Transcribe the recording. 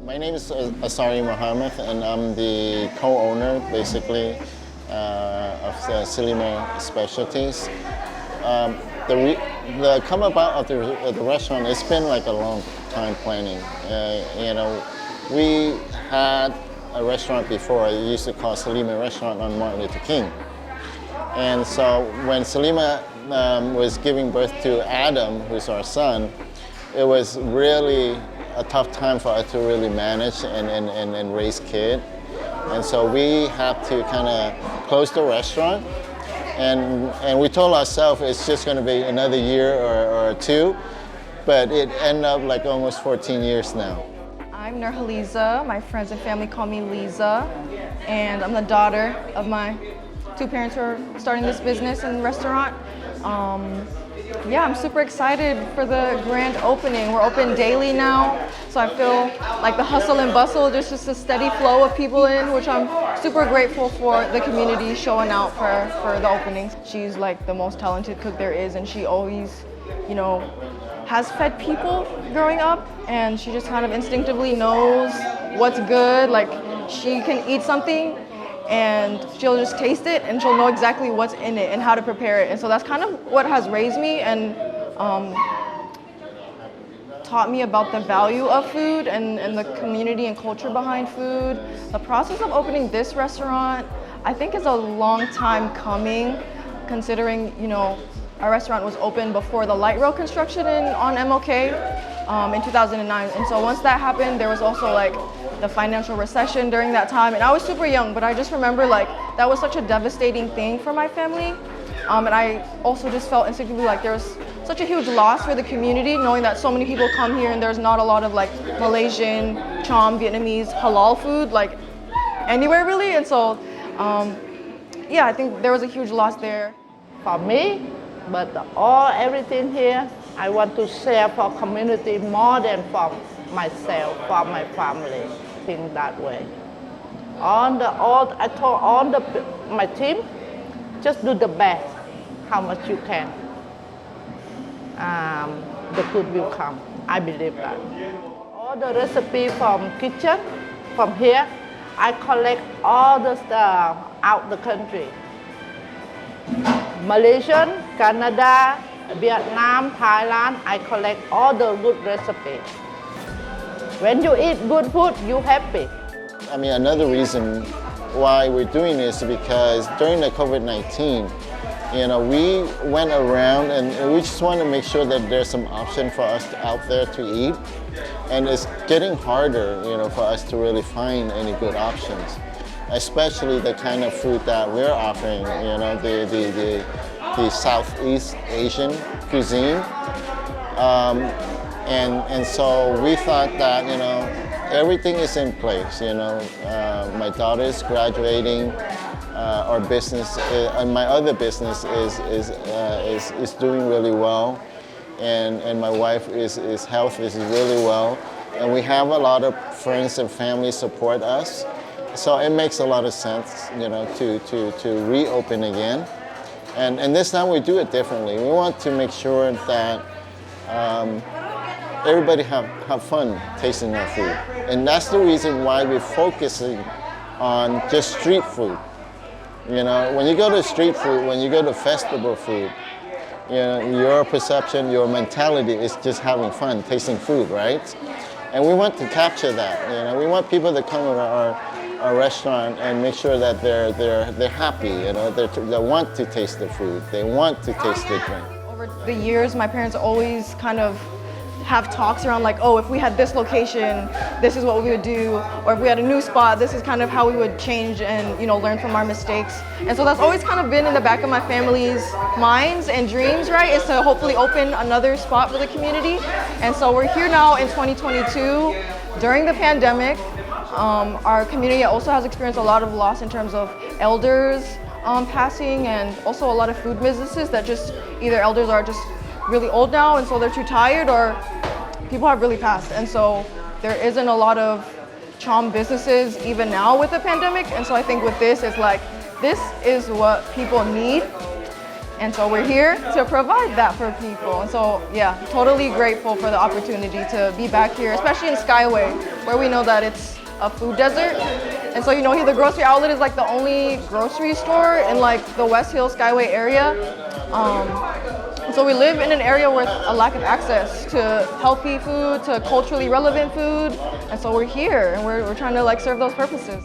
My name is Asari Mohomath, and I'm the co-owner, basically, of the Salima Specialties. The come about of the restaurant, it's been like a long time planning. We had a restaurant before. I used to call Salima Restaurant on Martin Luther King. And so when Salima was giving birth to Adam, who's our son, it was really a tough time for us to really manage and raise kids. And so we had to kind of close the restaurant. And we told ourselves it's just going to be another year or two, but it ended up like almost 14 years now. I'm Nurhaliza. My friends and family call me Liza, and I'm the daughter of my two parents who are starting this business and restaurant. Yeah, I'm super excited for the grand opening. We're open daily now, so I feel like the hustle and bustle, just a steady flow of people in, which I'm super grateful for the community showing out for the openings. She's like the most talented cook there is, and she always, has fed people growing up, and she just kind of instinctively knows what's good. Like, she can eat something and she'll just taste it and she'll know exactly what's in it and how to prepare it. And so that's kind of what has raised me and taught me about the value of food and the community and culture behind food. The process of opening this restaurant, I think, is a long time coming, considering, our restaurant was opened before the light rail construction on MLK in 2009. And so once that happened, there was also like the financial recession during that time. And I was super young, but I just remember like that was such a devastating thing for my family. And I also just felt instinctively like there was such a huge loss for the community, knowing that so many people come here and there's not a lot of like Malaysian, Cham, Vietnamese, Halal food like anywhere really. And so, yeah, I think there was a huge loss there. For me, but everything here, I want to share for community more than for myself, for my family. Think that way. I told my team, just do the best, how much you can. The food will come. I believe that. All the recipe from kitchen, from here, I collect all the stuff out the country. Malaysian, Canada, Vietnam, Thailand, I collect all the good recipes. When you eat good food, you're happy. I mean, another reason why we're doing this is because during the COVID-19, we went around and we just want to make sure that there's some option for us out there to eat. And it's getting harder, for us to really find any good options, especially the kind of food that we're offering, the Southeast Asian cuisine. And so we thought that, everything is in place. My daughter is graduating, our business, and my other business is doing really well, and my wife health is really well, and we have a lot of friends and family support us. So it makes a lot of sense, to reopen again. And this time we do it differently. We want to make sure that everybody have fun tasting our food. And that's the reason why we're focusing on just street food. When you go to street food, when you go to festival food, your perception, your mentality is just having fun, tasting food, right? And we want to capture that. We want people to come to our restaurant and make sure that they're happy. They want to taste the food. They want to taste the drink. Over the years, my parents always kind of have talks around like, oh, if we had this location, this is what we would do, or if we had a new spot, this is kind of how we would change and learn from our mistakes. And so that's always kind of been in the back of my family's minds and dreams, right, is to hopefully open another spot for the community. And so we're here now in 2022 during the pandemic. Our community also has experienced a lot of loss in terms of elders passing, and also a lot of food businesses that just either elders are just really old now and so they're too tired, or people have really passed. And so there isn't a lot of Cham businesses even now with the pandemic. And so I think with this, it's like, this is what people need. And so we're here to provide that for people. And so, yeah, totally grateful for the opportunity to be back here, especially in Skyway, where we know that it's a food desert. And so, you know, here the grocery outlet is like the only grocery store in like the West Hill Skyway area. So we live in an area with a lack of access to healthy food, to culturally relevant food. And so we're here and we're trying to like serve those purposes.